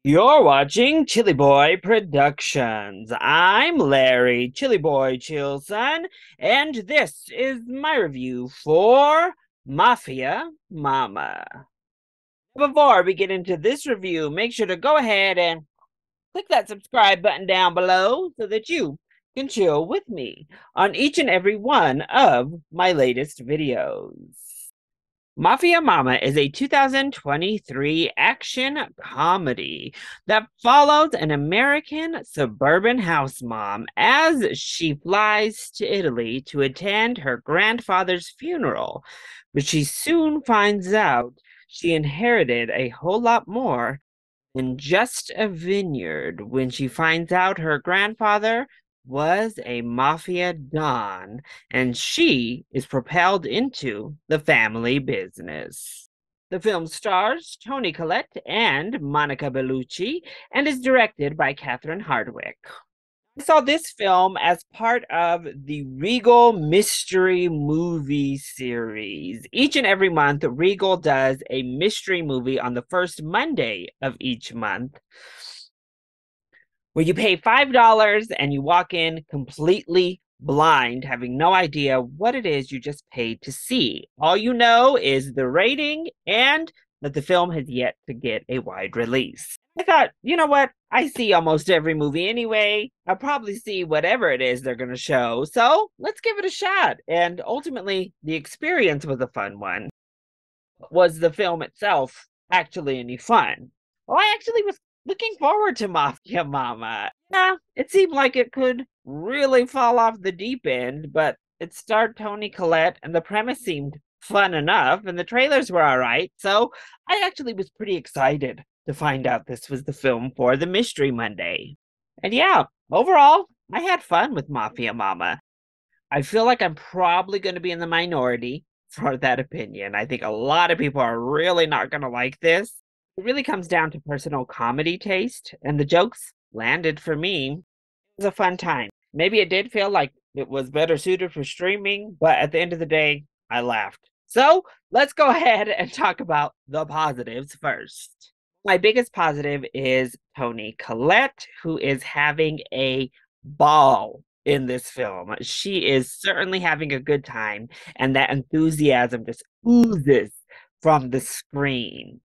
You're watching CHillyBoy Productions. I'm Larry, CHillyBoy Chillson, and this is my review for Mafia Mamma. Before we get into this review, make sure to go ahead and click that subscribe button down below so that you can chill with me on each and every one of my latest videos. Mafia Mamma is a 2023 action comedy that follows an American suburban house mom as she flies to Italy to attend her grandfather's funeral. But she soon finds out she inherited a whole lot more than just a vineyard when she finds out her grandfather was a mafia don and she is propelled into the family business. The film stars Toni Collette and Monica Bellucci and is directed by Catherine Hardwicke. I saw this film as part of the Regal Mystery Movie series. Each and every month, Regal does a mystery movie on the first Monday of each month, where you pay $5 and you walk in completely blind, having no idea what it is you just paid to see. All you know is the rating and that the film has yet to get a wide release. I thought, you know what? I see almost every movie anyway. I'll probably see whatever it is they're going to show. So let's give it a shot. And ultimately, the experience was a fun one. Was the film itself actually any fun? Well, I actually was looking forward to Mafia Mamma. Yeah, it seemed like it could really fall off the deep end, but it starred Toni Collette, and the premise seemed fun enough, and the trailers were all right. So I actually was pretty excited to find out this was the film for the Mystery Monday. And yeah, overall, I had fun with Mafia Mamma. I feel like I'm probably going to be in the minority for that opinion. I think a lot of people are really not going to like this. It really comes down to personal comedy taste, and the jokes landed for me. It was a fun time. Maybe it did feel like it was better suited for streaming, but at the end of the day, I laughed. So let's go ahead and talk about the positives first. My biggest positive is Toni Collette, who is having a ball in this film. She is certainly having a good time, and that enthusiasm just oozes from the screen.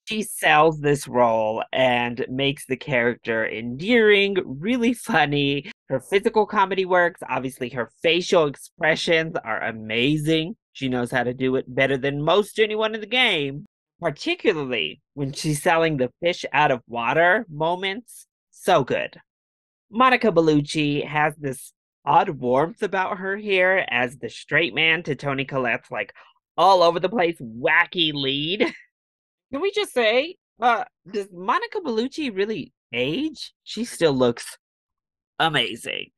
She sells this role and makes the character endearing, really funny. Her physical comedy works. Obviously, her facial expressions are amazing. She knows how to do it better than most anyone in the game, particularly when she's selling the fish out of water moments. So good. Monica Bellucci has this odd warmth about her here as the straight man to Toni Collette's like all over the place wacky lead. Can we just say, does Monica Bellucci really age? She still looks amazing.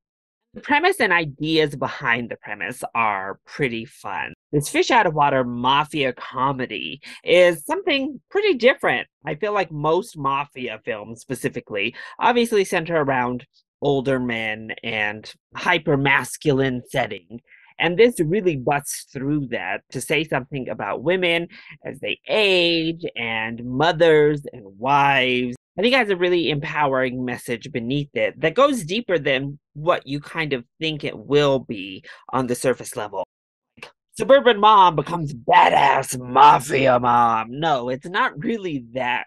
The premise and ideas behind the premise are pretty fun. This fish out of water mafia comedy is something pretty different. I feel like most mafia films, specifically, obviously center around older men and hyper masculine setting. And this really busts through that to say something about women as they age and mothers and wives. I think it has a really empowering message beneath it that goes deeper than what you kind of think it will be on the surface level. Suburban mom becomes badass mafia mom. No, it's not really that.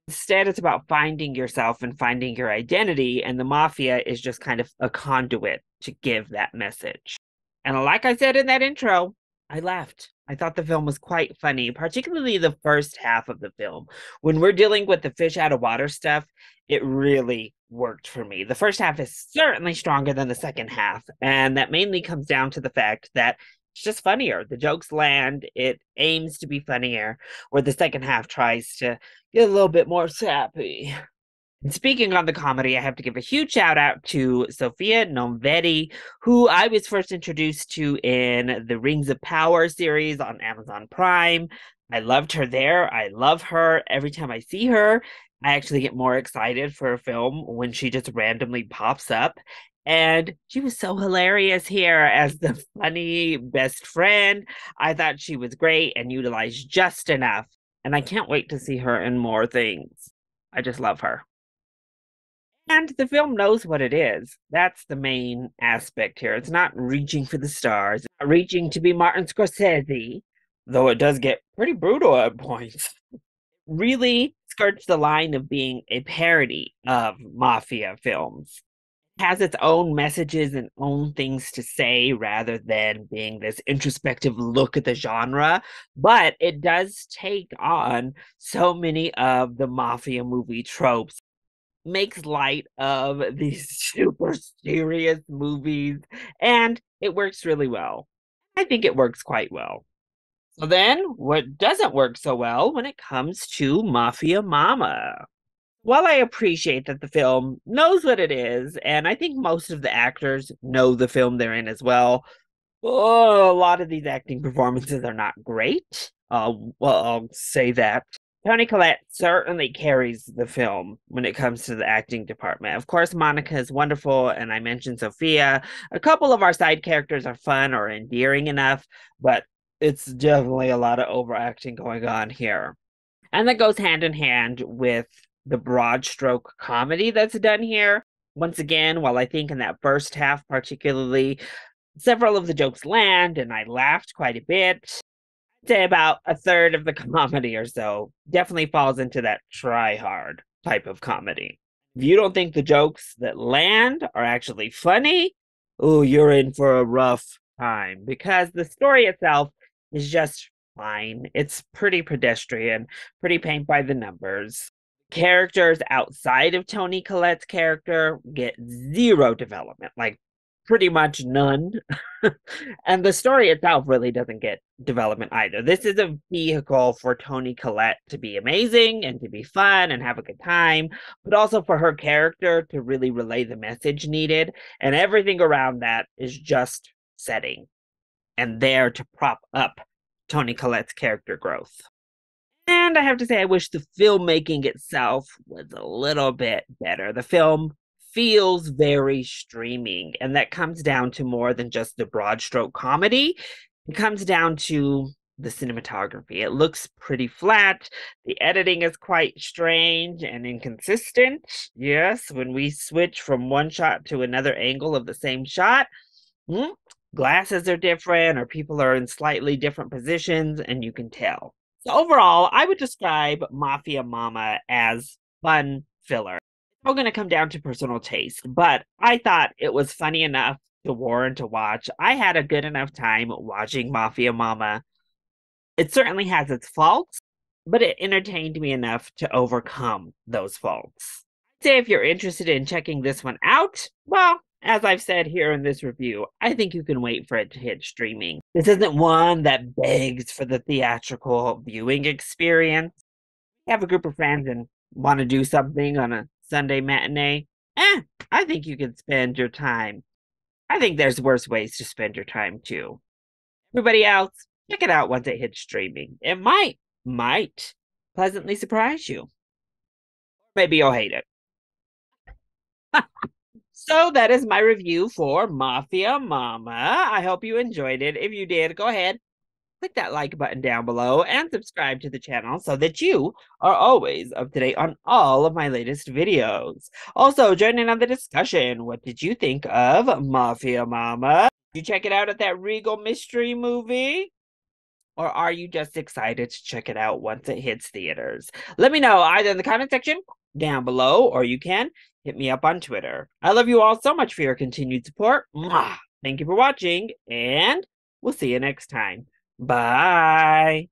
Instead, it's about finding yourself and finding your identity, and the mafia is just kind of a conduit to give that message. And like I said in that intro, I laughed. I thought the film was quite funny, particularly the first half of the film. When we're dealing with the fish out of water stuff, it really worked for me. The first half is certainly stronger than the second half, and that mainly comes down to the fact that it's just funnier. The jokes land, it aims to be funnier, where the second half tries to get a little bit more sappy. And speaking on the comedy, I have to give a huge shout out to Sophia Nomvetti, who I was first introduced to in the Rings of Power series on Amazon Prime. I loved her there. I love her. Every time I see her, I actually get more excited for a film when she just randomly pops up. And she was so hilarious here as the funny best friend. I thought she was great and utilized just enough. And I can't wait to see her in more things. I just love her. And the film knows what it is. That's the main aspect here. It's not reaching for the stars, it's not reaching to be Martin Scorsese, though it does get pretty brutal at points. Really skirts the line of being a parody of mafia films. It has its own messages and own things to say rather than being this introspective look at the genre, but it does take on so many of the mafia movie tropes, makes light of these super serious movies, and it works really well. I think it works quite well. So then, what doesn't work so well when it comes to Mafia Mamma? While I appreciate that the film knows what it is, and I think most of the actors know the film they're in as well, oh, a lot of these acting performances are not great. I'll say that. Toni Collette certainly carries the film when it comes to the acting department. Of course, Monica is wonderful, and I mentioned Sophia. A couple of our side characters are fun or endearing enough, but it's definitely a lot of overacting going on here. And that goes hand in hand with the broad stroke comedy that's done here. Once again, while I think in that first half, particularly, several of the jokes land and I laughed quite a bit, say about a third of the comedy or so definitely falls into that try hard type of comedy. If you don't think the jokes that land are actually funny, oh, you're in for a rough time because the story itself is just fine. It's pretty pedestrian, pretty paint by the numbers. Characters outside of Toni Collette's character get zero development, like pretty much none. And the story itself really doesn't get development either. This is a vehicle for Toni Collette to be amazing and to be fun and have a good time, but also for her character to really relay the message needed. And everything around that is just setting and there to prop up Toni Collette's character growth. And I have to say, I wish the filmmaking itself was a little bit better. The film feels very streaming, and that comes down to more than just the broad stroke comedy. It comes down to the cinematography. It looks pretty flat. The editing is quite strange and inconsistent. Yes, when we switch from one shot to another angle of the same shot, glasses are different or people are in slightly different positions, and you can tell. So overall, I would describe Mafia Mamma as fun filler. It's all going to come down to personal taste, but I thought it was funny enough to warrant a watch. I had a good enough time watching Mafia Mamma. It certainly has its faults, but it entertained me enough to overcome those faults. I'd say if you're interested in checking this one out, well, as I've said here in this review, I think you can wait for it to hit streaming. This isn't one that begs for the theatrical viewing experience. You have a group of friends and want to do something on a Sunday matinee, I think you can spend your time. I think there's worse ways to spend your time too. Everybody else, check it out once it hits streaming. It might pleasantly surprise you. Maybe you'll hate it. So that is my review for Mafia Mamma. I hope you enjoyed it. If you did, go ahead, click that like button down below and subscribe to the channel so that you are always up to date on all of my latest videos. Also, join in on the discussion. What did you think of Mafia Mamma? Did you check it out at that Regal Mystery movie? Or are you just excited to check it out once it hits theaters? Let me know either in the comment section down below, or you can hit me up on Twitter. I love you all so much for your continued support. Mwah! Thank you for watching, and we'll see you next time. Bye.